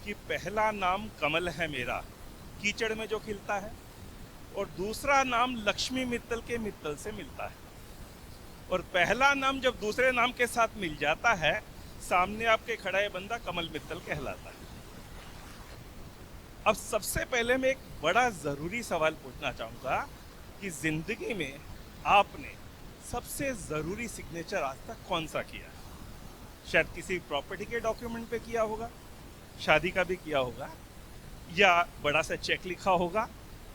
कि पहला नाम कमल है मेरा, कीचड़ में जो खिलता है, और दूसरा नाम लक्ष्मी मित्तल के मित्तल से मिलता है। और पहला नाम जब दूसरे नाम के साथ मिल जाता है, सामने आपके खड़ा है बंदा कमल मित्तल कहलाता है। अब सबसे पहले मैं एक बड़ा जरूरी सवाल पूछना चाहूंगा कि जिंदगी में आपने सबसे जरूरी सिग्नेचर आज तक कौन सा किया? शायद किसी प्रॉपर्टी के डॉक्यूमेंट पे किया होगा, शादी का भी किया होगा, या बड़ा सा चेक लिखा होगा।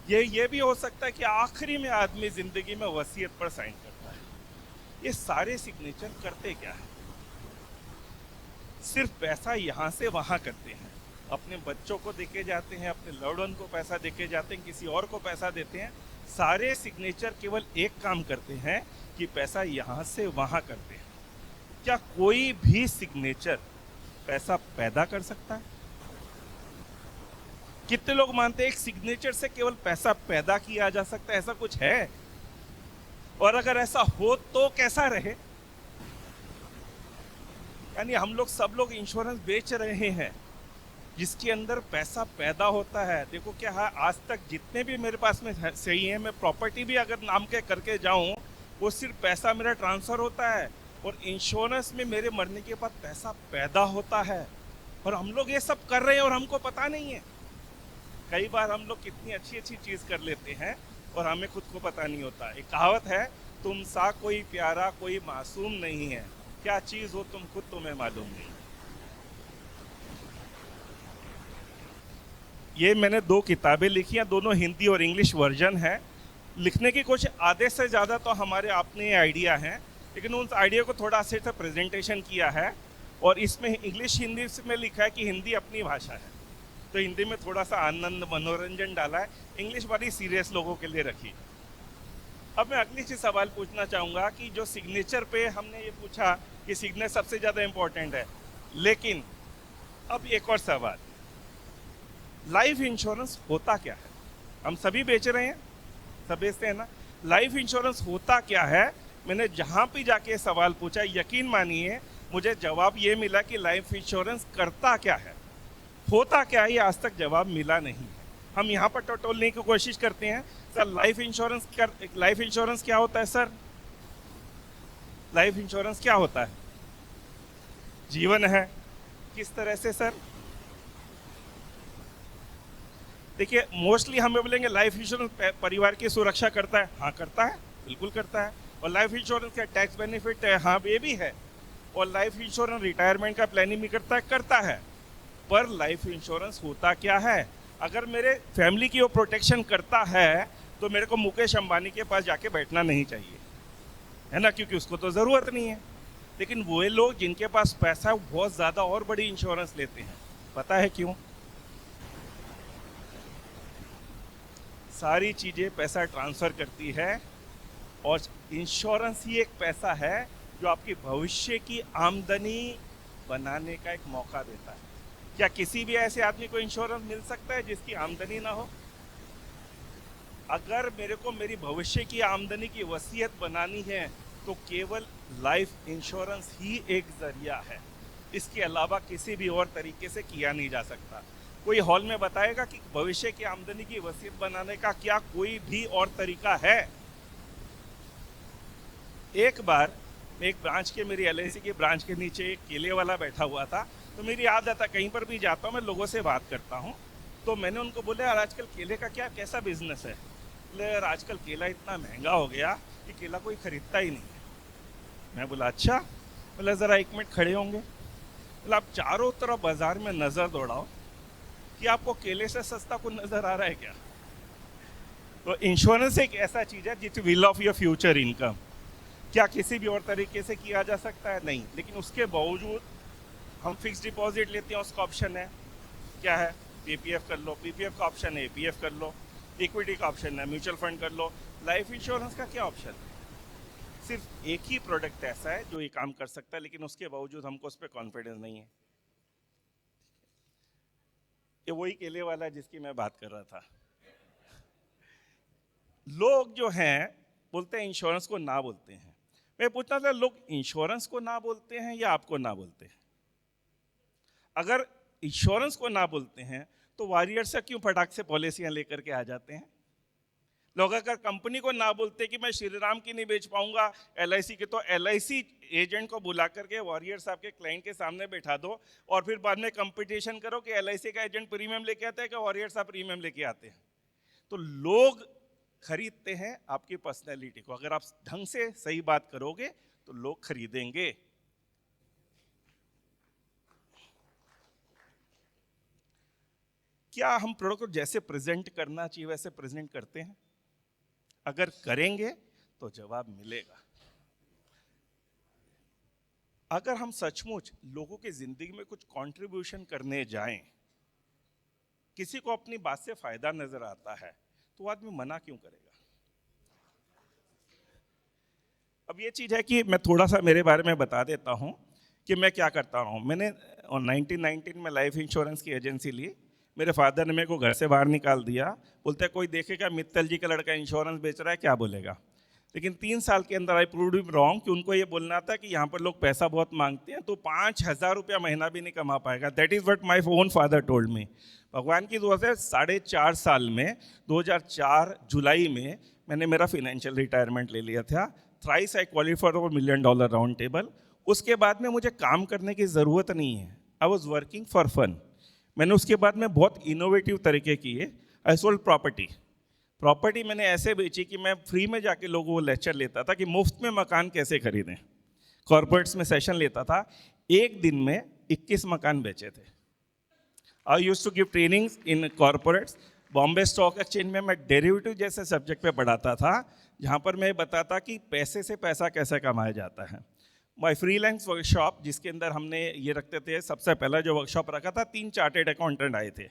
ये भी हो सकता है कि आखिरी में आदमी जिंदगी में वसीयत पर साइन करता है। ये सारे सिग्नेचर करते क्या है? सिर्फ पैसा यहाँ से वहाँ करते हैं, अपने बच्चों को देके जाते हैं, अपने लव्ड वन को पैसा देके जाते हैं, किसी और को पैसा देते हैं। सारे सिग्नेचर केवल एक काम करते हैं कि पैसा यहाँ से वहाँ करते हैं। क्या कोई भी सिग्नेचर पैसा पैदा कर सकता है? कितने लोग मानते हैं एक सिग्नेचर से केवल पैसा पैदा किया जा सकता है? ऐसा कुछ है? और अगर ऐसा हो तो कैसा रहे? यानी हम लोग सब लोग इंश्योरेंस बेच रहे हैं जिसके अंदर पैसा पैदा होता है। देखो क्या है, आज तक जितने भी मेरे पास में सही है, मैं प्रॉपर्टी भी अगर नाम के करके जाऊं, वो सिर्फ पैसा मेरा ट्रांसफर होता है, और इंश्योरेंस में मेरे मरने के बाद पैसा पैदा होता है। और हम लोग ये सब कर रहे हैं और हमको पता नहीं है। कई बार हम लोग कितनी अच्छी अच्छी चीज कर लेते हैं और हमें खुद को पता नहीं होता। एक कहावत है, तुम सा कोई प्यारा कोई मासूम नहीं है, क्या चीज हो तुम खुद तुम्हें मालूम नहीं। ये मैंने 2 किताबें लिखी हैं, दोनों हिंदी और इंग्लिश वर्जन है। लिखने की कुछ आधे से ज़्यादा तो हमारे अपने आइडिया हैं, लेकिन उन आइडिया को थोड़ा अच्छे से प्रेजेंटेशन किया है। और इसमें इंग्लिश हिंदी में लिखा है कि हिंदी अपनी भाषा है, तो हिंदी में थोड़ा सा आनंद मनोरंजन डाला है, इंग्लिश बड़ी सीरियस लोगों के लिए रखी। अब मैं अगली चीज सवाल पूछना चाहूँगा कि जो सिग्नेचर पे हमने ये पूछा कि सिग्नेचर सबसे ज़्यादा इम्पोर्टेंट है, लेकिन अब एक और सवाल, लाइफ इंश्योरेंस होता क्या है? हम सभी बेच रहे हैं, सब बेचते हैं ना। लाइफ इंश्योरेंस होता क्या है? मैंने जहां भी जाके सवाल पूछा, यकीन मानिए मुझे जवाब ये मिला कि लाइफ इंश्योरेंस करता क्या है, होता क्या है, ये आज तक जवाब मिला नहीं है। हम यहाँ पर टटोलने की कोशिश करते हैं, सर लाइफ इंश्योरेंस क्या होता है? सर लाइफ इंश्योरेंस क्या होता है? जीवन है। किस तरह से सर? देखिए, मोस्टली हमें बोलेंगे लाइफ इंश्योरेंस परिवार की सुरक्षा करता है। हाँ करता है, बिल्कुल करता है। और लाइफ इंश्योरेंस का टैक्स बेनिफिट है, हाँ ये भी है। और लाइफ इंश्योरेंस रिटायरमेंट का प्लानिंग भी करता है। पर लाइफ इंश्योरेंस होता क्या है? अगर मेरे फैमिली की वो प्रोटेक्शन करता है तो मेरे को मुकेश अंबानी के पास जाके बैठना नहीं चाहिए, है ना, क्योंकि उसको तो ज़रूरत नहीं है। लेकिन वो लोग जिनके पास पैसा है, बहुत ज़्यादा और बड़ी इंश्योरेंस लेते हैं। पता है क्यों? सारी चीज़ें पैसा ट्रांसफ़र करती है, और इंश्योरेंस ही एक पैसा है जो आपकी भविष्य की आमदनी बनाने का एक मौका देता है। क्या किसी भी ऐसे आदमी को इंश्योरेंस मिल सकता है जिसकी आमदनी ना हो? अगर मेरे को मेरी भविष्य की आमदनी की वसीयत बनानी है तो केवल लाइफ इंश्योरेंस ही एक जरिया है, इसके अलावा किसी भी और तरीके से किया नहीं जा सकता। कोई हॉल में बताएगा कि भविष्य की आमदनी की वसीयत बनाने का क्या कोई भी और तरीका है? एक बार एक ब्रांच के, मेरी एलआईसी की ब्रांच के नीचे एक केले वाला बैठा हुआ था। तो मेरी आदत है, कहीं पर भी जाता हूँ मैं लोगों से बात करता हूँ। तो मैंने उनको बोला, यार आजकल केले का कैसा बिजनेस है? बोले यार आजकल केला इतना महंगा हो गया कि केला कोई खरीदता ही नहीं है। मैं बोला अच्छा। बोला ज़रा 1 मिनट खड़े होंगे? बोला आप चारों तरफ बाजार में नज़र दौड़ाओ कि आपको केले से सस्ता कोई नज़र आ रहा है क्या? तो इंश्योरेंस एक ऐसा चीज़ है जिट will of your future income. क्या किसी भी और तरीके से किया जा सकता है? नहीं। लेकिन उसके बावजूद हम फिक्स डिपॉजिट लेते हैं, उसका ऑप्शन है, क्या है? पीपीएफ कर लो, पीपीएफ का ऑप्शन है एपीएफ कर लो, इक्विटी का ऑप्शन है म्यूचुअल फंड कर लो। लाइफ इंश्योरेंस का क्या ऑप्शन है? सिर्फ एक ही प्रोडक्ट ऐसा है जो ये काम कर सकता है, लेकिन उसके बावजूद हमको उस पर कॉन्फिडेंस नहीं है। ये वही केले वाला है जिसकी मैं बात कर रहा था। लोग जो हैं बोलते हैं इंश्योरेंस को ना बोलते हैं। मैं पूछना था, लोग इंश्योरेंस को ना बोलते हैं या आपको ना बोलते हैं? अगर इंश्योरेंस को ना बोलते हैं तो वॉरियर से क्यों फटाक से पॉलिसियां लेकर के आ जाते हैं? लोग अगर कंपनी को ना बोलते कि मैं श्री राम की नहीं बेच पाऊंगा एलआईसी की, तो एलआईसी एजेंट को बुला करके वॉरियर साहब के क्लाइंट के सामने बैठा दो और फिर बाद में कंपटीशन करो कि एलआईसी का एजेंट प्रीमियम लेके आता है कि वॉरियर साहब प्रीमियम लेके आते हैं। तो लोग खरीदते हैं आपकी पर्सनैलिटी को। अगर आप ढंग से सही बात करोगे तो लोग खरीदेंगे। क्या हम प्रोडक्ट को जैसे प्रेजेंट करना चाहिए वैसे प्रेजेंट करते हैं? अगर करेंगे तो जवाब मिलेगा। अगर हम सचमुच लोगों की जिंदगी में कुछ कंट्रीब्यूशन करने जाएं, किसी को अपनी बात से फायदा नजर आता है, तो आदमी मना क्यों करेगा? अब ये चीज है कि मैं थोड़ा सा मेरे बारे में बता देता हूं कि मैं क्या करता हूं। मैंने 1919 में लाइफ इंश्योरेंस की एजेंसी ली। मेरे फादर ने मेरे को घर से बाहर निकाल दिया। बोलते कोई देखेगा मित्तल जी का लड़का इंश्योरेंस बेच रहा है, क्या बोलेगा? लेकिन 3 साल के अंदर आई प्रूव्ड हिम रॉन्ग कि उनको ये बोलना था कि यहाँ पर लोग पैसा बहुत मांगते हैं, तो 5,000 रुपया महीना भी नहीं कमा पाएगा। That is what my own father told me. भगवान की दुआ से 4.5 साल में 2004 जुलाई में मैंने मेरा फाइनेंशियल रिटायरमेंट ले लिया था। Thrice I qualified for $1 million round table. उसके बाद में मुझे काम करने की ज़रूरत नहीं है। I was working for fun. मैंने उसके बाद में बहुत इनोवेटिव तरीके किए। आई सोल्ड प्रॉपर्टी मैंने ऐसे बेची कि मैं फ्री में जाके लोगों को लेक्चर लेता था कि मुफ्त में मकान कैसे खरीदें। कॉर्पोरेट्स में सेशन लेता था। एक दिन में 21 मकान बेचे थे। I used to give trainings in corporates. Bombay stock exchange में मैं डेरिवेटिव जैसे सब्जेक्ट पे पढ़ाता था, जहाँ पर मैं बताता कि पैसे से पैसा कैसे कमाया जाता है। माई फ्रीलांस वर्कशॉप, जिसके अंदर हमने ये रखते थे, सबसे पहला जो वर्कशॉप रखा था 3 चार्टेड अकाउंटेंट आए थे।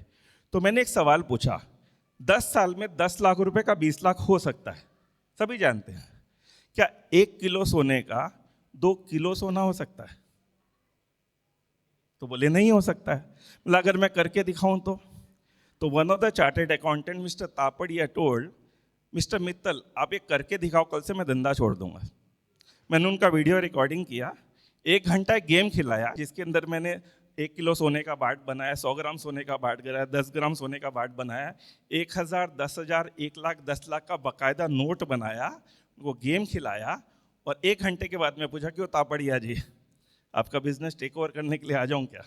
तो मैंने एक सवाल पूछा, 10 साल में 10 लाख रुपए का 20 लाख हो सकता है? सभी जानते हैं। क्या 1 किलो सोने का 2 किलो सोना हो सकता है? तो बोले नहीं हो सकता है। मतलब अगर मैं करके दिखाऊं तो one of the chartered accountant mister Tapadia told, mister Mittal आप ये करके दिखाओ, कल से मैं धंधा छोड़ दूंगा। मैंने उनका वीडियो रिकॉर्डिंग किया। 1 घंटा गेम खिलाया, जिसके अंदर मैंने 1 किलो सोने का बाट बनाया, 100 ग्राम सोने का बाट बनाया, 10 ग्राम सोने का बाट बनाया, 1,000, 10,000, 1 लाख, 10 लाख का बाकायदा नोट बनाया, उनको गेम खिलाया। और 1 घंटे के बाद मैं पूछा कि वो तापड़िया जी आपका बिजनेस टेक ओवर करने के लिए आ जाऊं क्या?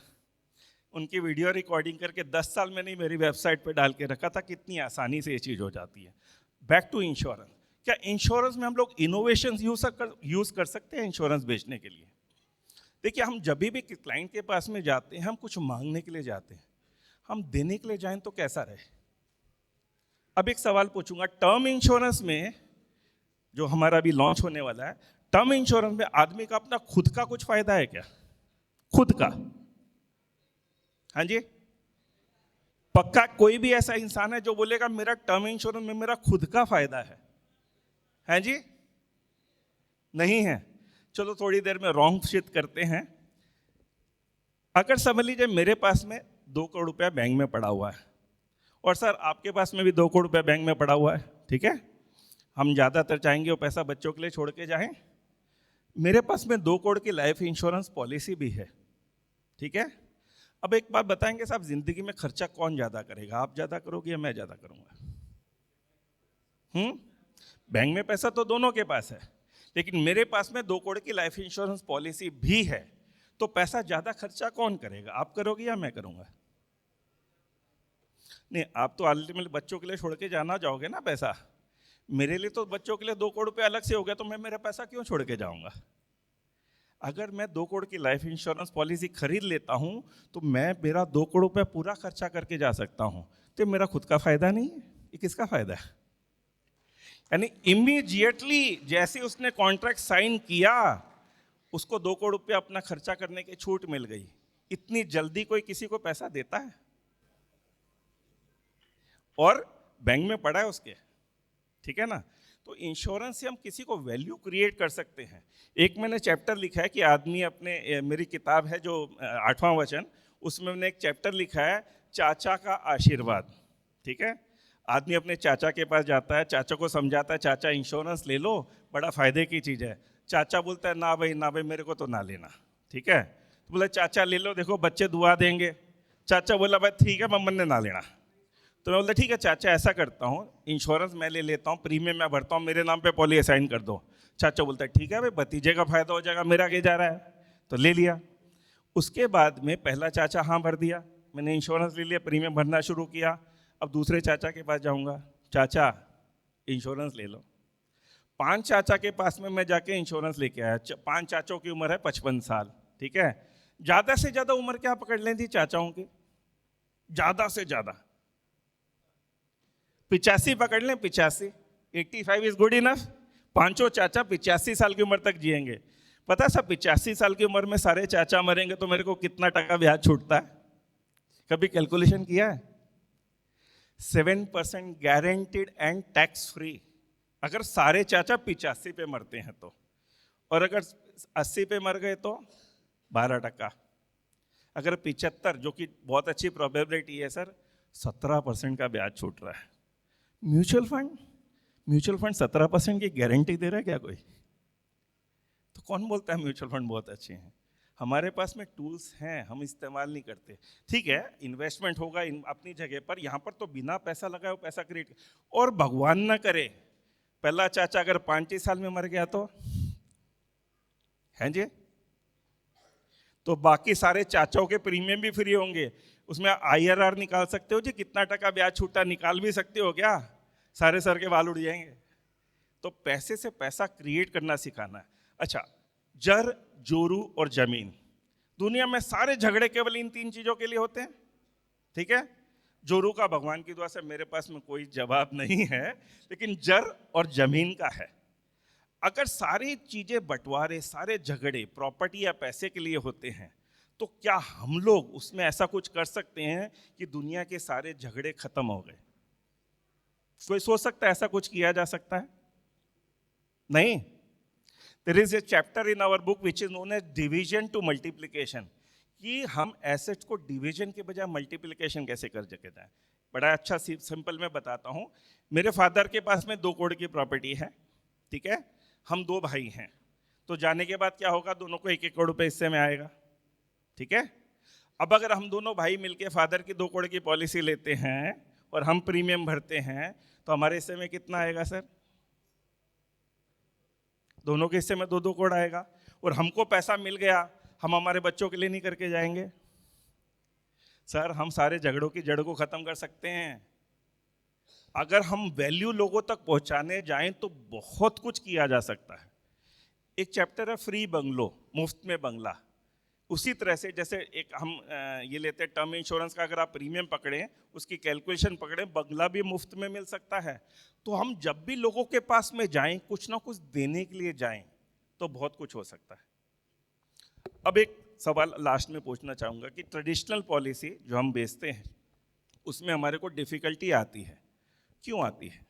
उनकी वीडियो रिकॉर्डिंग करके 10 साल मैंने मेरी वेबसाइट पे डाल के रखा था। कितनी आसानी से ये चीज़ हो जाती है। Back to insurance. क्या इंश्योरेंस में हम लोग इनोवेशन यूज़ कर सकते हैं इंश्योरेंस बेचने के लिए? देखिए, हम जब भी क्लाइंट के पास में जाते हैं, हम कुछ मांगने के लिए जाते हैं। हम देने के लिए जाएं तो कैसा रहे? अब एक सवाल पूछूंगा, टर्म इंश्योरेंस में जो हमारा अभी लॉन्च होने वाला है, टर्म इंश्योरेंस में आदमी का अपना खुद का कुछ फायदा है क्या? खुद का? हाँ जी, पक्का कोई भी ऐसा इंसान है जो बोलेगा मेरा टर्म इंश्योरेंस में मेरा खुद का फायदा है? हैं जी? नहीं है। चलो थोड़ी देर में रॉन्ग शिट करते हैं। अगर समझ लीजिए मेरे पास में 2 करोड़ रुपया बैंक में पड़ा हुआ है, और सर आपके पास में भी 2 करोड़ रुपया बैंक में पड़ा हुआ है, ठीक है? हम ज़्यादातर चाहेंगे वो पैसा बच्चों के लिए छोड़ के जाएं। मेरे पास में 2 करोड़ की लाइफ इंश्योरेंस पॉलिसी भी है, ठीक है? अब एक बात बताएंगे साहब, जिंदगी में खर्चा कौन ज़्यादा करेगा? आप ज़्यादा करोगे या मैं ज़्यादा करूँगा? बैंक में पैसा तो दोनों के पास है, लेकिन मेरे पास में 2 करोड़ की लाइफ इंश्योरेंस पॉलिसी भी है। तो पैसा ज़्यादा खर्चा कौन करेगा? आप करोगे या मैं करूँगा? नहीं, आप तो अल्टीमेटली बच्चों के लिए छोड़ के जाना चाहोगे ना पैसा। मेरे लिए तो बच्चों के लिए 2 करोड़ रुपये अलग से हो गया, तो मैं मेरा पैसा क्यों छोड़ के जाऊँगा? अगर मैं 2 करोड़ की लाइफ इंश्योरेंस पॉलिसी खरीद लेता हूं तो मैं मेरा 2 करोड़ रुपया पूरा खर्चा करके जा सकता हूं। तो मेरा खुद का फायदा नहीं है, ये किसका फायदा है? यानी इमीडिएटली जैसे उसने कॉन्ट्रैक्ट साइन किया, उसको 2 करोड़ रुपया अपना खर्चा करने की छूट मिल गई। इतनी जल्दी कोई किसी को पैसा देता है? और बैंक में पड़ा है उसके, ठीक है ना? तो इंश्योरेंस से हम किसी को वैल्यू क्रिएट कर सकते हैं। एक मैंने चैप्टर लिखा है कि आदमी अपने, मेरी किताब है जो 8वां वचन, उसमें मैंने एक चैप्टर लिखा है चाचा का आशीर्वाद, ठीक है? आदमी अपने चाचा के पास जाता है, चाचा को समझाता है चाचा इंश्योरेंस ले लो, बड़ा फायदे की चीज़ है। चाचा बोलता है ना भाई मेरे को तो ना लेना, ठीक है? तो बोला चाचा ले लो, देखो बच्चे दुआ देंगे। चाचा बोला भाई ठीक है मम्मन ने ना लेना। तो मैं बोला ठीक है चाचा ऐसा करता हूँ, इंश्योरेंस मैं ले लेता हूँ, प्रीमियम मैं भरता हूँ, मेरे नाम पे पॉलिसी असाइन कर दो। चाचा बोलता है ठीक है भाई, भतीजे का फायदा हो जाएगा, मेरा आगे जा रहा है। तो ले लिया। उसके बाद में पहला चाचा हाँ भर दिया, मैंने इंश्योरेंस ले लिया, प्रीमियम भरना शुरू किया। अब दूसरे चाचा के पास जाऊँगा, चाचा इंश्योरेंस ले लो। 5 चाचा के पास में मैं जाके इंश्योरेंस लेके आया। 5 चाचों की उम्र है 55 साल, ठीक है। ज़्यादा से ज़्यादा उम्र क्या पकड़ लें थी चाचाओं की, ज़्यादा से ज़्यादा 85 पकड़ लें, 85। 85 इज गुड इनफ। पांचों चाचा 85 साल की उम्र तक जिएंगे। पता है सब 85 साल की उम्र में सारे चाचा मरेंगे तो मेरे को कितना टका ब्याज छूटता है? कभी कैलकुलेशन किया है? 7% गारंटीड एंड टैक्स फ्री, अगर सारे चाचा 85 पे मरते हैं तो। और अगर 80 पे मर गए तो 12%। अगर 75, जो कि बहुत अच्छी प्रोबेबिलिटी है सर, 17% का ब्याज छूट रहा है। म्यूचुअल फंड 17% की गारंटी दे रहा है क्या कोई? तो कौन बोलता है म्यूचुअल फंड बहुत अच्छे हैं? हमारे पास में टूल्स हैं, हम इस्तेमाल नहीं करते। ठीक है, इन्वेस्टमेंट होगा अपनी जगह पर, यहाँ पर तो बिना पैसा लगाए वो पैसा क्रिएट। और भगवान ना करे पहला चाचा अगर 35 साल में मर गया तो हैं जी, तो बाकी सारे चाचाओं के प्रीमियम भी फ्री होंगे। उसमें IRR निकाल सकते हो जी, कितना टका ब्याज छूटा निकाल भी सकते हो क्या? सारे सर के बाल उड़ जाएंगे। तो पैसे से पैसा क्रिएट करना सिखाना है। अच्छा, जर, जोरू और जमीन, दुनिया में सारे झगड़े केवल इन 3 चीजों के लिए होते हैं, ठीक है। जोरू का भगवान की दुआ से मेरे पास में कोई जवाब नहीं है, लेकिन जर और जमीन का है। अगर सारी चीजें बंटवारे, सारे झगड़े प्रॉपर्टी या पैसे के लिए होते हैं, तो क्या हम लोग उसमें ऐसा कुछ कर सकते हैं कि दुनिया के सारे झगड़े खत्म हो गए? कोई सोच सकता है ऐसा कुछ किया जा सकता है? नहीं। There is a chapter in our book which is known as division to multiplication, कि हम एसेट्स को डिवीजन के बजाय मल्टीप्लिकेशन कैसे कर सके जाए। बड़ा अच्छा सिंपल मैं बताता हूं। मेरे फादर के पास में 2 करोड़ की प्रॉपर्टी है, ठीक है। हम 2 भाई हैं, तो जाने के बाद क्या होगा, दोनों को 1-1 करोड़ रुपए हिस्से में आएगा, ठीक है। अब अगर हम दोनों भाई मिलके फादर की 2 करोड़ की पॉलिसी लेते हैं और हम प्रीमियम भरते हैं, तो हमारे हिस्से में कितना आएगा सर? दोनों के हिस्से में 2-2 करोड़ आएगा। और हमको पैसा मिल गया, हम हमारे बच्चों के लिए नहीं करके जाएंगे? सर, हम सारे झगड़ों की जड़ को खत्म कर सकते हैं। अगर हम वैल्यू लोगों तक पहुंचाने जाएं तो बहुत कुछ किया जा सकता है। एक चैप्टर है फ्री बंगलो, मुफ्त में बंगला। उसी तरह से जैसे एक हम ये लेते हैं टर्म इंश्योरेंस का, अगर आप प्रीमियम पकड़ें, उसकी कैलकुलेशन पकड़ें, बंगला भी मुफ्त में मिल सकता है। तो हम जब भी लोगों के पास में जाएं, कुछ ना कुछ देने के लिए जाएं, तो बहुत कुछ हो सकता है। अब एक सवाल लास्ट में पूछना चाहूँगा कि ट्रेडिशनल पॉलिसी जो हम बेचते हैं, उसमें हमारे को डिफिकल्टी आती है। क्यों आती है?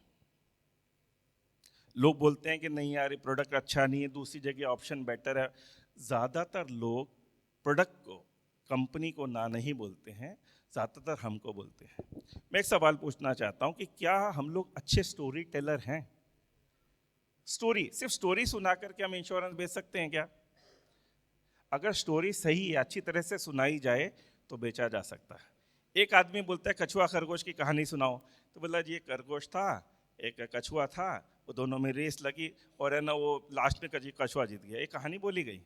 लोग बोलते हैं कि नहीं यार ये प्रोडक्ट अच्छा नहीं है, दूसरी जगह ऑप्शन बेटर है। ज़्यादातर लोग प्रोडक्ट को, कंपनी को ना नहीं बोलते हैं, ज़्यादातर हमको बोलते हैं। मैं एक सवाल पूछना चाहता हूं कि क्या हम लोग अच्छे स्टोरी टेलर हैं? सिर्फ स्टोरी सुना करके हम इंश्योरेंस बेच सकते हैं क्या? अगर स्टोरी सही है, अच्छी तरह से सुनाई जाए तो बेचा जा सकता है। एक आदमी बोलता है कछुआ खरगोश की कहानी सुनाओ, तो बोला जी एक खरगोश था, एक कछुआ था, वो दोनों में रेस लगी और है ना वो लास्ट में कछुआ जीत गया। एक कहानी बोली गई।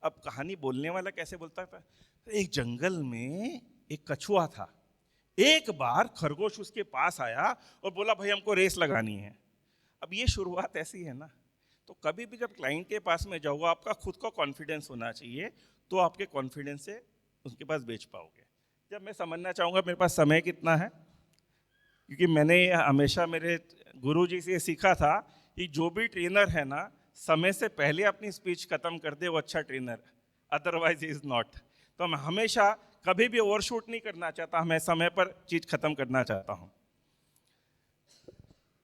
अब कहानी बोलने वाला कैसे बोलता था? एक जंगल में एक कछुआ था, एक बार खरगोश उसके पास आया और बोला भाई हमको रेस लगानी है। अब ये शुरुआत ऐसी है ना। तो कभी भी जब क्लाइंट के पास में जाओगे, आपका खुद का कॉन्फिडेंस होना चाहिए, तो आपके कॉन्फिडेंस से उनके पास बेच पाओगे। जब मैं समझना चाहूँगा मेरे पास समय कितना है, क्योंकि मैंने हमेशा मेरे गुरुजी से सीखा था कि जो भी ट्रेनर है ना, समय से पहले अपनी स्पीच खत्म कर दे वो अच्छा ट्रेनर, अदरवाइज इज नॉट। तो मैं हमेशा कभी भी ओवरशूट नहीं करना चाहता, मैं समय पर चीज खत्म करना चाहता हूँ।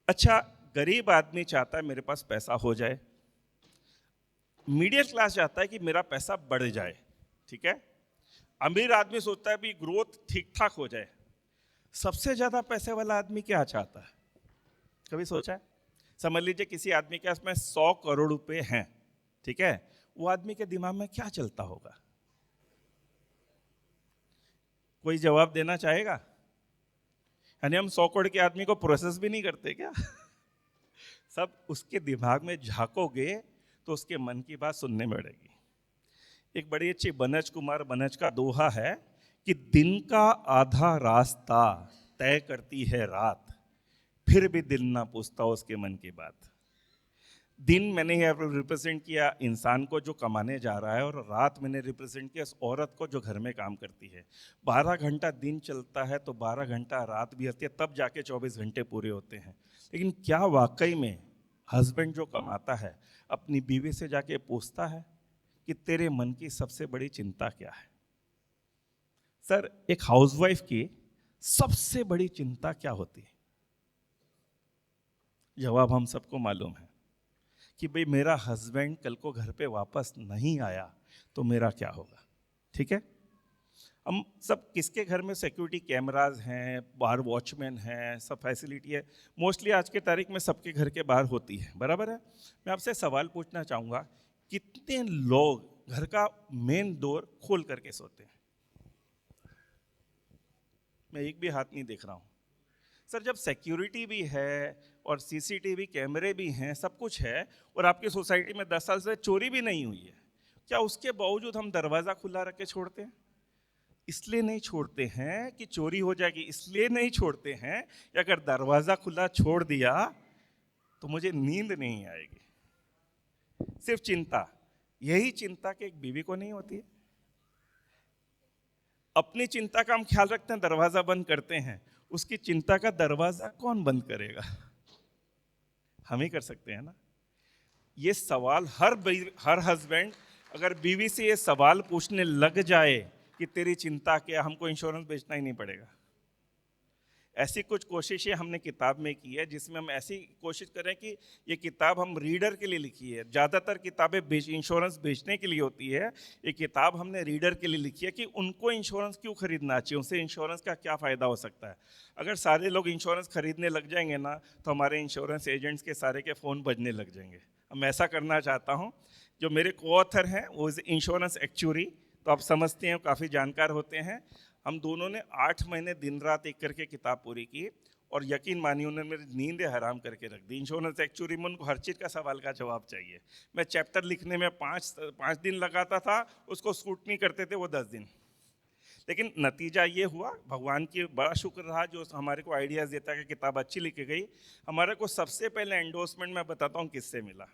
अच्छा, गरीब आदमी चाहता है मेरे पास पैसा हो जाए, मिडिल क्लास चाहता है कि मेरा पैसा बढ़ जाए, ठीक है। अमीर आदमी सोचता है भी ग्रोथ ठीक ठाक हो जाए। सबसे ज्यादा पैसे वाला आदमी क्या चाहता है? कभी सोचा है? समझ लीजिए किसी आदमी के पास में 100 करोड़ रुपए हैं, ठीक है। वो आदमी के दिमाग में क्या चलता होगा? कोई जवाब देना चाहेगा? यानी हम 100 करोड़ के आदमी को प्रोसेस भी नहीं करते क्या? सब उसके दिमाग में झांकोगे तो उसके मन की बात सुनने में पड़ेगी। एक बड़ी अच्छी बनज कुमार बनज का दोहा है कि दिन का आधा रास्ता तय करती है रात, फिर भी दिल ना पूछता उसके मन की बात। दिन मैंने रिप्रेजेंट किया इंसान को जो कमाने जा रहा है, और रात मैंने रिप्रेजेंट किया उस औरत को जो घर में काम करती है। 12 घंटा दिन चलता है तो 12 घंटा रात भी आती है, तब जाके 24 घंटे पूरे होते हैं। लेकिन क्या वाकई में हस्बैंड जो कमाता है अपनी बीवी से जाके पूछता है कि तेरे मन की सबसे बड़ी चिंता क्या है? सर, एक हाउसवाइफ की सबसे बड़ी चिंता क्या होती है? जवाब हम सबको मालूम है कि भाई मेरा हस्बैंड कल को घर पे वापस नहीं आया तो मेरा क्या होगा। ठीक है, हम सब किसके घर में सिक्योरिटी कैमरास हैं, बाहर वॉचमैन हैं, सब फैसिलिटी है, मोस्टली आज के तारीख में सबके घर के बाहर होती है, बराबर है। मैं आपसे सवाल पूछना चाहूँगा, कितने लोग घर का मेन डोर खोल करके सोते हैं? मैं एक भी हाथ नहीं देख रहा हूँ। सर, जब सिक्योरिटी भी है और सीसीटीवी कैमरे भी हैं, सब कुछ है, और आपकी सोसाइटी में 10 साल से चोरी भी नहीं हुई है, क्या उसके बावजूद हम दरवाज़ा खुला रख के छोड़ते हैं? इसलिए नहीं छोड़ते हैं कि चोरी हो जाएगी, इसलिए नहीं छोड़ते हैं कि अगर दरवाज़ा खुला छोड़ दिया तो मुझे नींद नहीं आएगी। सिर्फ चिंता, यही चिंता कि एक बीवी को नहीं होती है। अपनी चिंता का हम ख्याल रखते हैं, दरवाज़ा बंद करते हैं, उसकी चिंता का दरवाज़ा कौन बंद करेगा? हम ही कर सकते हैं ना। ये सवाल हर हस्बैंड अगर बीवी से ये सवाल पूछने लग जाए कि तेरी चिंता क्या, हमको इंश्योरेंस बेचना ही नहीं पड़ेगा। ऐसी कुछ कोशिशें हमने किताब में की है, जिसमें हम ऐसी कोशिश करें कि ये किताब हम रीडर के लिए लिखी है। ज़्यादातर किताबें इंश्योरेंस बेचने के लिए होती है, ये किताब हमने रीडर के लिए लिखी है कि उनको इंश्योरेंस क्यों खरीदना चाहिए, उनसे इंश्योरेंस का क्या फ़ायदा हो सकता है। अगर सारे लोग इंश्योरेंस खरीदने लग जाएंगे ना, तो हमारे इंश्योरेंस एजेंट्स के सारे के फ़ोन बजने लग जाएंगे। मैं ऐसा करना चाहता हूँ। जो मेरे को ऑथर हैं वो इंश्योरेंस एक्चुअरी, तो आप समझते हैं, काफ़ी जानकार होते हैं। हम दोनों ने 8 महीने दिन रात एक करके किताब पूरी की, और यकीन मानिए उन्होंने मेरी नींदें हराम करके रख दी। इंश्योरेंस एक्चुअली में उनको हर चीज़ का सवाल का जवाब चाहिए। मैं चैप्टर लिखने में 5 दिन लगाता था, उसको स्क्रूटनी करते थे वो 10 दिन। लेकिन नतीजा ये हुआ, भगवान की बड़ा शुक्र रहा जो हमारे को आइडियाज़ देता है कि किताब अच्छी लिखी गई। हमारे को सबसे पहले एंडोर्समेंट मैं बताता हूँ किससे मिला।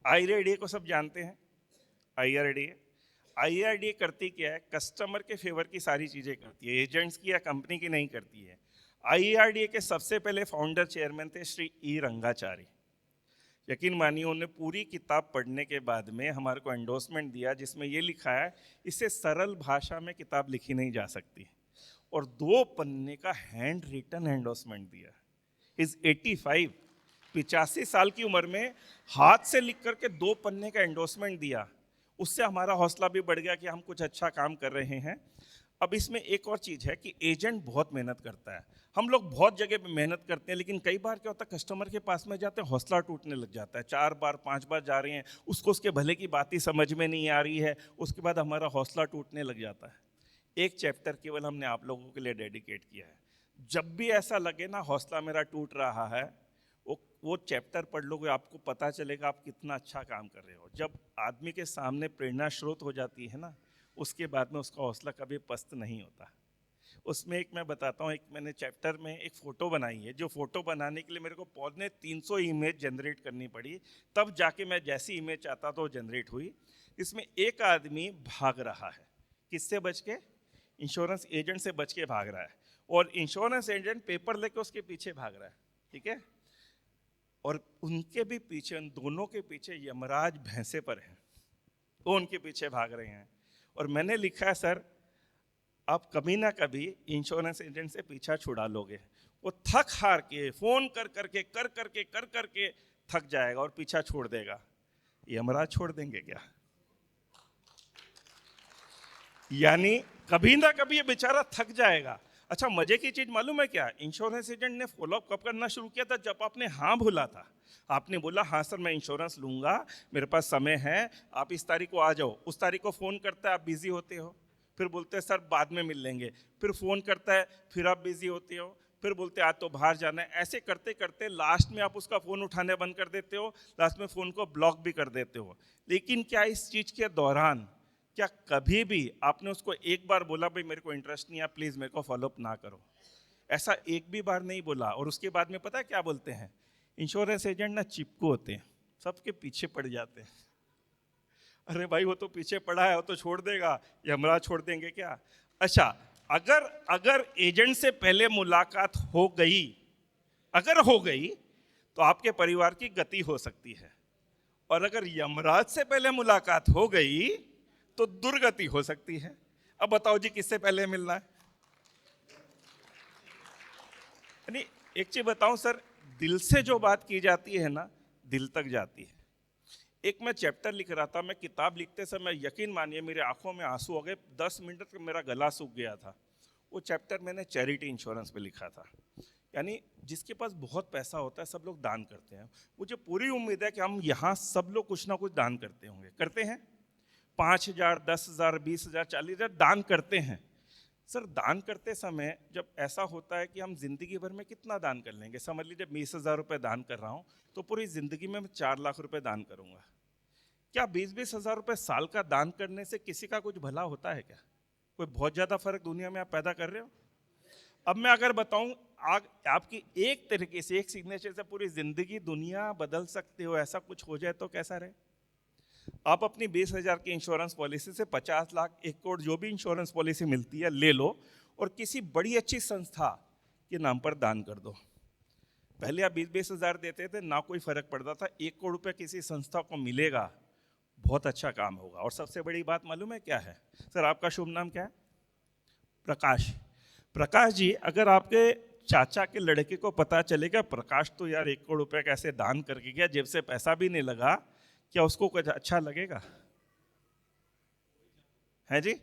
IRDA को सब जानते हैं, IRDA करती क्या है? कस्टमर के फेवर की सारी चीज़ें करती है, एजेंट्स की या कंपनी की नहीं करती है। IRDA के सबसे पहले फाउंडर चेयरमैन थे श्री ई रंगाचारी। यकीन मानिए उन्होंने पूरी किताब पढ़ने के बाद में हमारे को एंडोर्समेंट दिया, जिसमें ये लिखा है इससे सरल भाषा में किताब लिखी नहीं जा सकती, और 2 पन्ने का हैंड रिटन एंडोर्समेंट दिया। इज 85 साल की उम्र में हाथ से लिख करके 2 पन्ने का एंडोर्समेंट दिया। उससे हमारा हौसला भी बढ़ गया कि हम कुछ अच्छा काम कर रहे हैं। अब इसमें एक और चीज़ है कि एजेंट बहुत मेहनत करता है। हम लोग बहुत जगह पे मेहनत करते हैं, लेकिन कई बार क्या होता है, कस्टमर के पास में जाते हैं, हौसला टूटने लग जाता है। 4 बार 5 बार जा रहे हैं, उसको उसके भले की बात ही समझ में नहीं आ रही है, उसके बाद हमारा हौसला टूटने लग जाता है। एक चैप्टर केवल हमने आप लोगों के लिए डेडिकेट किया है। जब भी ऐसा लगे ना हौसला मेरा टूट रहा है, वो चैप्टर पढ़ लोगे, आपको पता चलेगा आप कितना अच्छा काम कर रहे हो। जब आदमी के सामने प्रेरणा स्रोत हो जाती है ना, उसके बाद में उसका हौसला कभी पस्त नहीं होता। उसमें एक मैं बताता हूँ, एक मैंने चैप्टर में एक फ़ोटो बनाई है, जो फ़ोटो बनाने के लिए मेरे को पौने 300 इमेज जनरेट करनी पड़ी, तब जाके मैं जैसी इमेज चाहता तो जनरेट हुई। इसमें एक आदमी भाग रहा है, किससे बच के? इंश्योरेंस एजेंट से बच के भाग रहा है, और इंश्योरेंस एजेंट पेपर लेके उसके पीछे भाग रहा है, ठीक है। और उनके भी पीछे, उन दोनों के पीछे यमराज भैंसे पर हैं, वो उनके पीछे भाग रहे हैं। और मैंने लिखा है, सर आप कभी ना कभी इंश्योरेंस एजेंट से पीछा छुड़ा लोगे, वो थक हार के फोन कर करके थक जाएगा और पीछा छोड़ देगा। यमराज छोड़ देंगे क्या? यानी कभी ना कभी ये बेचारा थक जाएगा। अच्छा, मजे की चीज मालूम है क्या? इंश्योरेंस एजेंट ने फॉलोअप कब करना शुरू किया था? जब आपने हाँ बोला था। आपने बोला हाँ सर मैं इंश्योरेंस लूंगा, मेरे पास समय है, आप इस तारीख को आ जाओ। उस तारीख को फोन करता है, आप बिजी होते हो, फिर बोलते हैं सर बाद में मिल लेंगे, फिर फ़ोन करता है, फिर आप बिजी होते हो, फिर बोलते हैं आज तो बाहर जाना है। ऐसे करते करते लास्ट में आप उसका फ़ोन उठाने बंद कर देते हो, लास्ट में फ़ोन को ब्लॉक भी कर देते हो। लेकिन क्या इस चीज़ के दौरान क्या कभी भी आपने उसको एक बार बोला भाई मेरे को इंटरेस्ट नहीं है, प्लीज़ मेरे को फॉलोअप ना करो? ऐसा एक भी बार नहीं बोला। और उसके बाद में पता है क्या बोलते हैं? इंश्योरेंस एजेंट ना चिपकू होते हैं, सबके पीछे पड़ जाते हैं। अरे भाई वो तो पीछे पड़ा है, वो तो छोड़ देगा, यमराज छोड़ देंगे क्या? अच्छा, अगर अगर एजेंट से पहले मुलाकात हो गई, अगर हो गई तो आपके परिवार की गति हो सकती है, और अगर यमराज से पहले मुलाकात हो गई तो दुर्गति हो सकती है। अब बताओ जी किससे पहले मिलना है? यानी एक चीज बताऊं सर, दिल से जो बात की जाती है ना, दिल तक जाती है। एक मैं चैप्टर लिख रहा था, मैं किताब लिखते समय यकीन मानिए मेरे आंखों में आंसू हो गए, 10 मिनट तक मेरा गला सूख गया था। वो चैप्टर मैंने चैरिटी इंश्योरेंस पे लिखा था। यानी जिसके पास बहुत पैसा होता है सब लोग दान करते हैं। मुझे पूरी उम्मीद है कि हम यहाँ सब लोग कुछ ना कुछ दान करते होंगे, करते हैं। 5,000, 10,000, 20,000, 40,000 दान करते हैं। सर दान करते समय जब ऐसा होता है कि हम जिंदगी भर में कितना दान कर लेंगे, समझ लीजिए 20,000 रुपये दान कर रहा हूँ तो पूरी जिंदगी में मैं 4 लाख रुपए दान करूंगा। क्या 20-20 हजार रुपये साल का दान करने से किसी का कुछ भला होता है क्या? कोई बहुत ज्यादा फर्क दुनिया में आप पैदा कर रहे हो? अब मैं अगर बताऊं आपकी एक तरीके से, एक सिग्नेचर से पूरी जिंदगी दुनिया बदल सकते हो, ऐसा कुछ हो जाए तो कैसा रहे? आप अपनी 20,000 की इंश्योरेंस पॉलिसी से 50 लाख, 1 करोड़ जो भी इंश्योरेंस पॉलिसी मिलती है ले लो और किसी बड़ी अच्छी संस्था के नाम पर दान कर दो। पहले आप 20-20 हजार देते थे ना, कोई फर्क पड़ता था। 1 करोड़ रुपये किसी संस्था को मिलेगा, बहुत अच्छा काम होगा। और सबसे बड़ी बात मालूम है क्या है? सर आपका शुभ नाम क्या है? प्रकाश। प्रकाश जी, अगर आपके चाचा के लड़के को पता चलेगा प्रकाश तो यार 1 करोड़ रुपए कैसे दान करके गया, जेब से पैसा भी नहीं लगा, क्या उसको कुछ अच्छा लगेगा? है जी?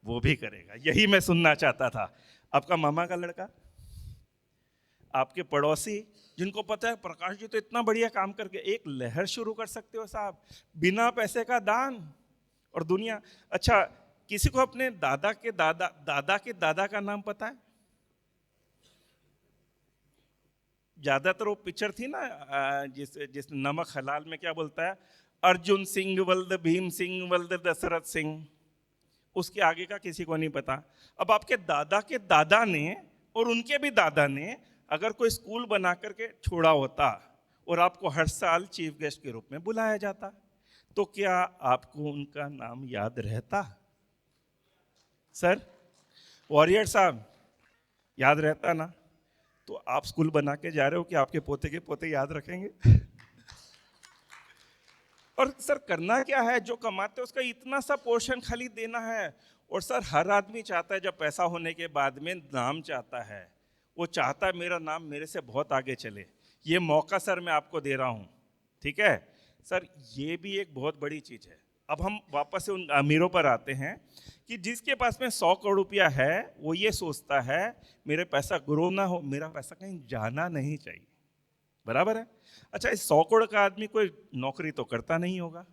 वो भी करेगा। यही मैं सुनना चाहता था। आपका मामा का लड़का, आपके पड़ोसी, जिनको पता है प्रकाश जी तो इतना बढ़िया काम करके, एक लहर शुरू कर सकते हो साहब, बिना पैसे का दान। और दुनिया, अच्छा किसी को अपने दादा के दादा का नाम पता है? ज्यादातर वो पिक्चर थी ना, जिस नमक हलाल में क्या बोलता है, अर्जुन सिंह वल्द भीम सिंह वल्द दशरथ सिंह, उसके आगे का किसी को नहीं पता। अब आपके दादा के दादा ने और उनके भी दादा ने अगर कोई स्कूल बना करके छोड़ा होता और आपको हर साल चीफ गेस्ट के रूप में बुलाया जाता, तो क्या आपको उनका नाम याद रहता? सर वॉरियर साहब, याद रहता ना? तो आप स्कूल बना के जा रहे हो कि आपके पोते के पोते याद रखेंगे? और सर करना क्या है, जो कमाते हैं उसका इतना सा पोर्शन खाली देना है। और सर हर आदमी चाहता है जब पैसा होने के बाद में नाम चाहता है, वो चाहता है मेरा नाम मेरे से बहुत आगे चले। ये मौका सर मैं आपको दे रहा हूँ, ठीक है सर? ये भी एक बहुत बड़ी चीज़ है। अब हम वापस से उन अमीरों पर आते हैं कि जिसके पास में 100 करोड़ रुपया है वो ये सोचता है मेरे पैसा ग्रो ना हो, मेरा पैसा कहीं जाना नहीं चाहिए। बराबर है? अच्छा, इस 100 करोड़ का आदमी कोई नौकरी तो करता नहीं होगा,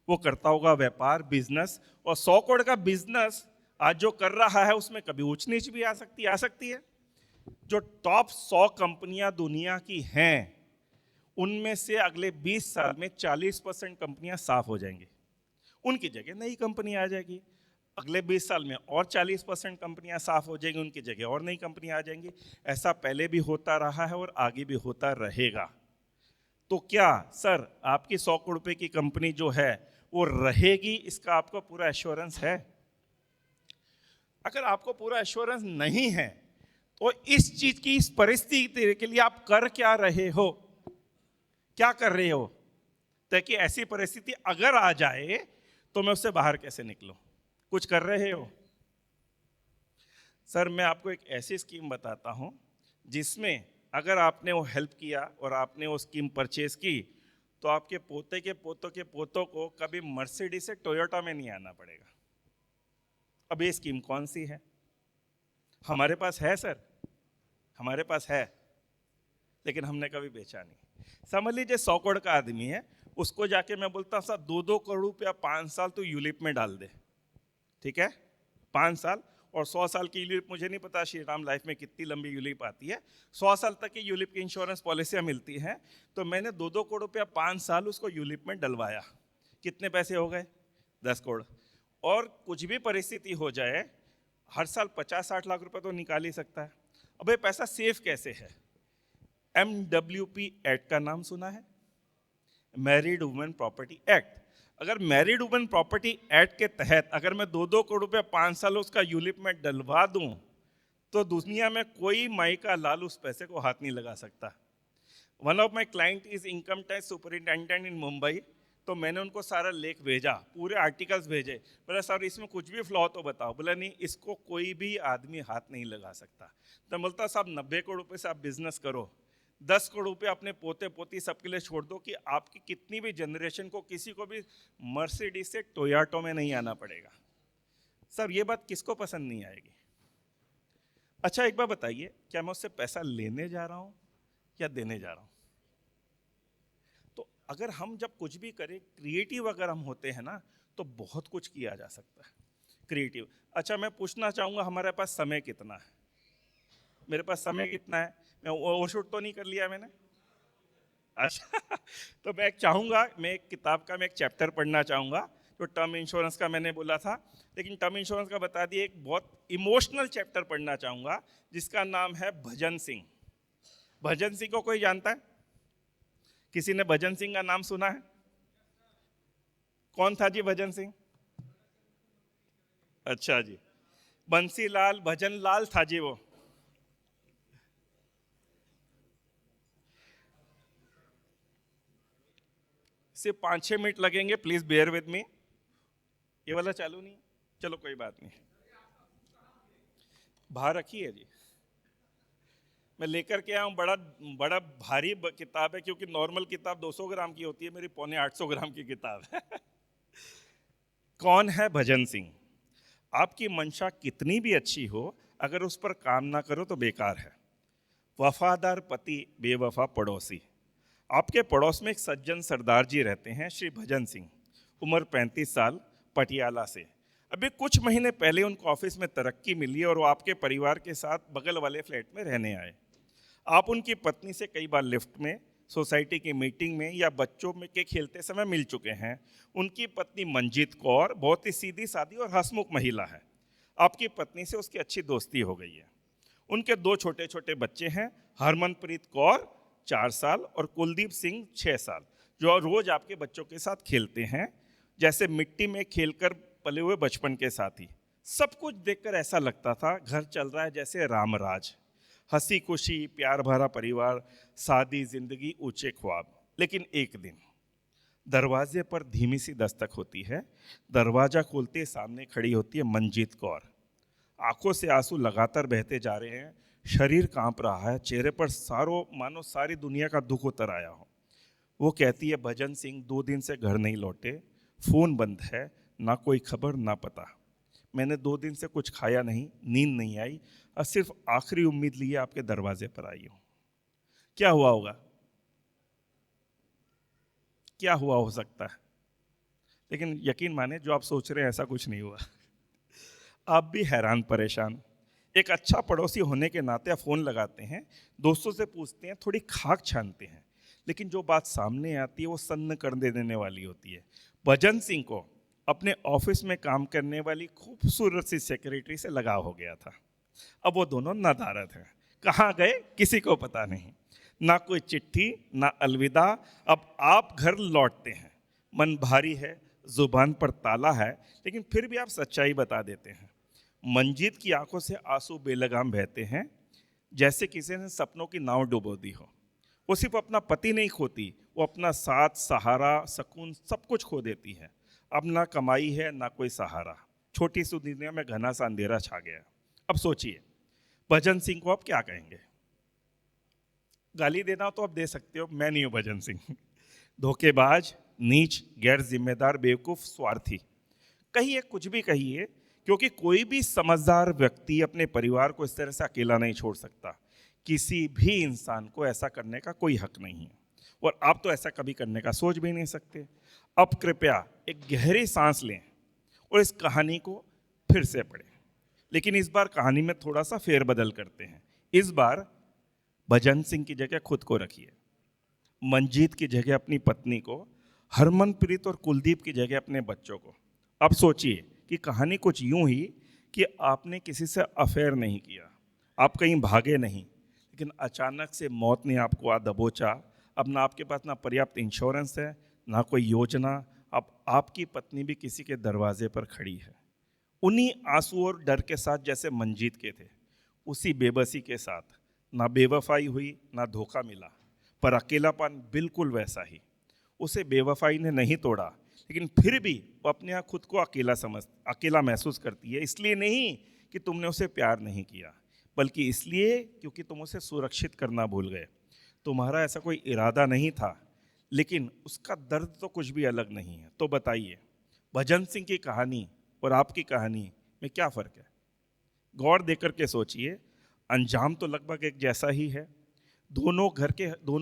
वो करता होगा व्यापार, बिजनेस। और 100 करोड़ का बिजनेस आज जो कर रहा है उसमें कभी ऊंच नीच भी आ सकती है। जो टॉप 100 कंपनियां दुनिया की हैं उनमें से अगले 20 साल में 40% कंपनियां साफ हो जाएंगी, उनकी जगह नई कंपनी आ जाएगी। अगले 20 साल में और 40% कंपनियां साफ हो जाएंगी, उनकी जगह और नई कंपनियां आ जाएंगी। ऐसा पहले भी होता रहा है और आगे भी होता रहेगा। तो क्या सर आपकी 100 करोड़ रुपए की कंपनी जो है वो रहेगी, इसका आपको पूरा एश्योरेंस है? अगर आपको पूरा एश्योरेंस नहीं है तो इस चीज की, इस परिस्थिति के लिए आप कर क्या रहे हो? क्या कर रहे हो ताकि ऐसी परिस्थिति अगर आ जाए तो मैं उससे बाहर कैसे निकलूं? कुछ कर रहे हो? सर मैं आपको एक ऐसी स्कीम बताता हूं जिसमें अगर आपने वो हेल्प किया और आपने वो स्कीम परचेज की तो आपके पोते के पोतों के पोतों को कभी मर्सिडीज से टोयोटा में नहीं आना पड़ेगा। अब ये स्कीम कौन सी है? हमारे पास है सर, हमारे पास है, लेकिन हमने कभी बेचा नहीं। समझ लीजिए 100 करोड़ का आदमी है, उसको जाके मैं बोलता हूँ सर 2-2 करोड़ रुपया 5 साल तो यूलिप में डाल दे, ठीक है? 5 साल। और 100 साल की यूलिप, मुझे नहीं पता श्री राम लाइफ में कितनी लंबी यूलिप आती है, 100 साल तक की यूलिप की इंश्योरेंस पॉलिसियाँ मिलती हैं। तो मैंने 2-2 करोड़ रुपया 5 साल उसको यूलिप में डलवाया। कितने पैसे हो गए? 10 करोड़। और कुछ भी परिस्थिति हो जाए, हर साल 50-60 लाख रुपए तो निकाल ही सकता है। अब ये पैसा सेफ कैसे है? MWP एक्ट का नाम सुना है? Married women property act. अगर मैरिड वुमेन प्रॉपर्टी एक्ट के तहत अगर मैं 2-2 करोड़ रुपए 5 साल उसका यूलिप में डलवा दूं, तो दुनिया में कोई माई का लाल उस पैसे को हाथ नहीं लगा सकता। One of my client is income tax superintendent in Mumbai. तो मैंने उनको सारा लेख भेजा, पूरे आर्टिकल्स भेजे। बोला सर इसमें कुछ भी फ्लॉ तो बताओ। बोला नहीं, इसको कोई भी आदमी हाथ नहीं लगा सकता। तो बोलता साहब 90 करोड़ रुपए से आप बिजनेस करो, 10 करोड़ रुपए अपने पोते पोती सबके लिए छोड़ दो कि आपकी कितनी भी जनरेशन को किसी को भी मर्सिडीज से टोयोटो में नहीं आना पड़ेगा। सर ये बात किसको पसंद नहीं आएगी? अच्छा एक बार बताइए, क्या मैं उससे पैसा लेने जा रहा हूँ या देने जा रहा हूँ? तो अगर हम जब कुछ भी करें, क्रिएटिव अगर हम होते हैं ना, तो बहुत कुछ किया जा सकता है क्रिएटिव। अच्छा मैं पूछना चाहूँगा, हमारे पास समय कितना है? मेरे पास समय कितना है? मैं ओवरशूट तो नहीं कर लिया मैंने? अच्छा तो मैं चाहूँगा, मैं एक किताब का मैं एक चैप्टर पढ़ना चाहूँगा जो टर्म इंश्योरेंस का मैंने बोला था। लेकिन टर्म इंश्योरेंस का बता दिए, एक बहुत इमोशनल चैप्टर पढ़ना चाहूँगा जिसका नाम है भजन सिंह। भजन सिंह को कोई जानता है? किसी ने भजन सिंह का नाम सुना है? कौन था जी भजन सिंह? अच्छा जी, बंसीलाल भजन लाल था जी वो। सिर्फ 5-6 मिनट लगेंगे, प्लीज बेयर विद मी। ये वाला चालू नहीं, चलो कोई बात नहीं, बाहर रखी है जी। मैं लेकर के आया हूँ, बड़ा बड़ा भारी किताब है, क्योंकि नॉर्मल किताब 200 ग्राम की होती है, मेरी 750 ग्राम की किताब है। कौन है भजन सिंह? आपकी मंशा कितनी भी अच्छी हो, अगर उस पर काम ना करो तो बेकार है। वफादार पति, बेवफा पड़ोसी। आपके पड़ोस में एक सज्जन सरदार जी रहते हैं, श्री भजन सिंह, उम्र 35 साल, पटियाला से। अभी कुछ महीने पहले उनको ऑफिस में तरक्की मिली और वो आपके परिवार के साथ बगल वाले फ्लैट में रहने आए। आप उनकी पत्नी से कई बार लिफ्ट में, सोसाइटी की मीटिंग में या बच्चों में के खेलते समय मिल चुके हैं। उनकी पत्नी मंजीत कौर बहुत ही सीधी सादी और हंसमुख महिला है। आपकी पत्नी से उसकी अच्छी दोस्ती हो गई है। उनके 2 छोटे छोटे बच्चे हैं, हरमनप्रीत कौर 4 साल और कुलदीप सिंह 6 साल, जो रोज आपके बच्चों के साथ खेलते हैं, जैसे मिट्टी में खेलकर पले हुए बचपन के साथी। सब कुछ देखकर ऐसा लगता था घर चल रहा है जैसे रामराज, हंसी खुशी, प्यार भरा परिवार, सादी जिंदगी, ऊंचे ख्वाब। लेकिन एक दिन दरवाजे पर धीमी सी दस्तक होती है। दरवाजा खोलते सामने खड़ी होती है मंजीत कौर। आंखों से आंसू लगातार बहते जा रहे हैं, शरीर कांप रहा है, चेहरे पर मानो सारी दुनिया का दुख उतर आया हो। वो कहती है, भजन सिंह 2 दिन से घर नहीं लौटे, फ़ोन बंद है, ना कोई खबर ना पता। मैंने 2 दिन से कुछ खाया नहीं, नींद नहीं आई, और सिर्फ आखिरी उम्मीद लिए आपके दरवाजे पर आई हूँ। क्या हुआ होगा? क्या हुआ हो सकता है? लेकिन यकीन माने, जो आप सोच रहे हैं ऐसा कुछ नहीं हुआ। आप भी हैरान परेशान। एक अच्छा पड़ोसी होने के नाते आप फ़ोन लगाते हैं, दोस्तों से पूछते हैं, थोड़ी खाक छानते हैं, लेकिन जो बात सामने आती है वो सन्न कर देने वाली होती है। भजन सिंह को अपने ऑफिस में काम करने वाली खूबसूरत सी सेक्रेटरी से लगाव हो गया था। अब वो दोनों नदारद हैं, कहाँ गए किसी को पता नहीं, ना कोई चिट्ठी ना अलविदा। अब आप घर लौटते हैं, मन भारी है, जुबान पर ताला है, लेकिन फिर भी आप सच्चाई बता देते हैं। मंजीत की आंखों से आंसू बेलगाम बहते हैं, जैसे किसी ने सपनों की नाव डुबो दी हो। वो सिर्फ अपना पति नहीं खोती, वो अपना साथ, सहारा, सुकून सब कुछ खो देती है। अब ना कमाई है ना कोई सहारा, छोटी सी दुनिया में घना सा अंधेरा छा गया। अब सोचिए, भजन सिंह को आप क्या कहेंगे? गाली देना हो तो आप दे सकते हो, मैं नहीं हूं भजन सिंह। धोखेबाज, नीच, गैर जिम्मेदार, बेवकूफ, स्वार्थी, कहिए कुछ भी कहिए, क्योंकि कोई भी समझदार व्यक्ति अपने परिवार को इस तरह से अकेला नहीं छोड़ सकता। किसी भी इंसान को ऐसा करने का कोई हक नहीं है, और आप तो ऐसा कभी करने का सोच भी नहीं सकते। अब कृपया एक गहरी सांस लें और इस कहानी को फिर से पढ़ें। लेकिन इस बार कहानी में थोड़ा सा फेरबदल करते हैं। इस बार भजन सिंह की जगह खुद को रखिए, मंजीत की जगह अपनी पत्नी को, हरमनप्रीत और कुलदीप की जगह अपने बच्चों को। अब सोचिए कि कहानी कुछ यूं ही कि आपने किसी से अफेयर नहीं किया, आप कहीं भागे नहीं, लेकिन अचानक से मौत ने आपको आ दबोचा। अब ना आपके पास ना पर्याप्त इंश्योरेंस है, ना कोई योजना। अब आपकी पत्नी भी किसी के दरवाजे पर खड़ी है, उन्हीं आंसू और डर के साथ जैसे मंजीत के थे, उसी बेबसी के साथ। ना बेवफाई हुई, ना धोखा मिला, पर अकेलापन बिल्कुल वैसा ही। उसे बेवफाई ने नहीं तोड़ा, लेकिन फिर भी वो अपने यहाँ खुद को अकेला महसूस करती है। इसलिए नहीं कि तुमने उसे प्यार नहीं किया, बल्कि इसलिए क्योंकि तुम उसे सुरक्षित करना भूल गए। तुम्हारा ऐसा कोई इरादा नहीं था, लेकिन उसका दर्द तो कुछ भी अलग नहीं है। तो बताइए, भजन सिंह की कहानी और आपकी कहानी में क्या फ़र्क है? गौर देकर के सोचिए, अंजाम तो लगभग एक जैसा ही है। दोनों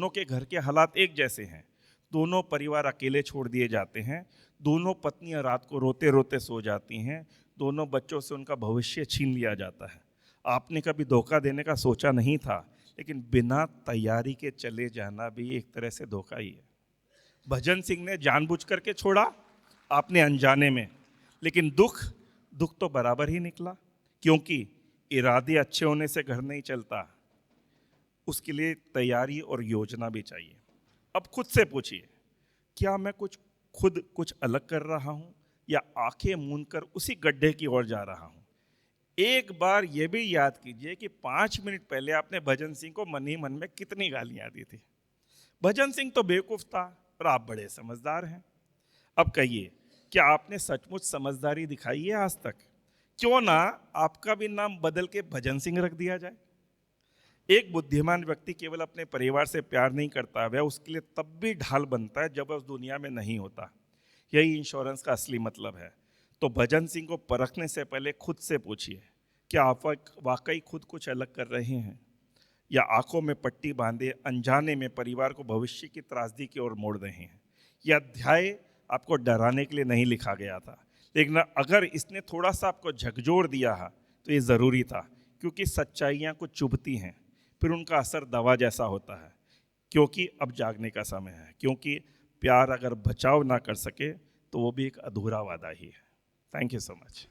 के घर के हालात एक जैसे हैं। दोनों परिवार अकेले छोड़ दिए जाते हैं। दोनों पत्नियां रात को रोते रोते सो जाती हैं। दोनों बच्चों से उनका भविष्य छीन लिया जाता है। आपने कभी धोखा देने का सोचा नहीं था, लेकिन बिना तैयारी के चले जाना भी एक तरह से धोखा ही है। भजन सिंह ने जानबूझ करके छोड़ा, आपने अनजाने में। लेकिन दुख दुख तो बराबर ही निकला, क्योंकि इरादे अच्छे होने से घर नहीं चलता, उसके लिए तैयारी और योजना भी चाहिए। अब खुद से पूछिए, क्या मैं खुद कुछ अलग कर रहा हूं, या आंखें मूंद कर उसी गड्ढे की ओर जा रहा हूं? एक बार यह भी याद कीजिए कि 5 मिनट पहले आपने भजन सिंह को मन ही मन में कितनी गालियां दी थी। भजन सिंह तो बेवकूफ था, पर आप बड़े समझदार हैं। अब कहिए, क्या आपने सचमुच समझदारी दिखाई है आज तक? क्यों ना आपका भी नाम बदल के भजन सिंह रख दिया जाए। एक बुद्धिमान व्यक्ति केवल अपने परिवार से प्यार नहीं करता, वह उसके लिए तब भी ढाल बनता है जब वह उस दुनिया में नहीं होता। यही इंश्योरेंस का असली मतलब है। तो भजन सिंह को परखने से पहले खुद से पूछिए, क्या आप वाकई खुद कुछ अलग कर रहे हैं, या आंखों में पट्टी बांधे अनजाने में परिवार को भविष्य की त्रासदी की ओर मोड़ रहे हैं? यह अध्याय आपको डराने के लिए नहीं लिखा गया था, लेकिन अगर इसने थोड़ा सा आपको झकझोर दिया है तो ये ज़रूरी था, क्योंकि सच्चाइयाँ कुछ चुभती हैं, फिर उनका असर दवा जैसा होता है। क्योंकि अब जागने का समय है, क्योंकि प्यार अगर बचाव ना कर सके तो वो भी एक अधूरा वादा ही है। Thank you so much.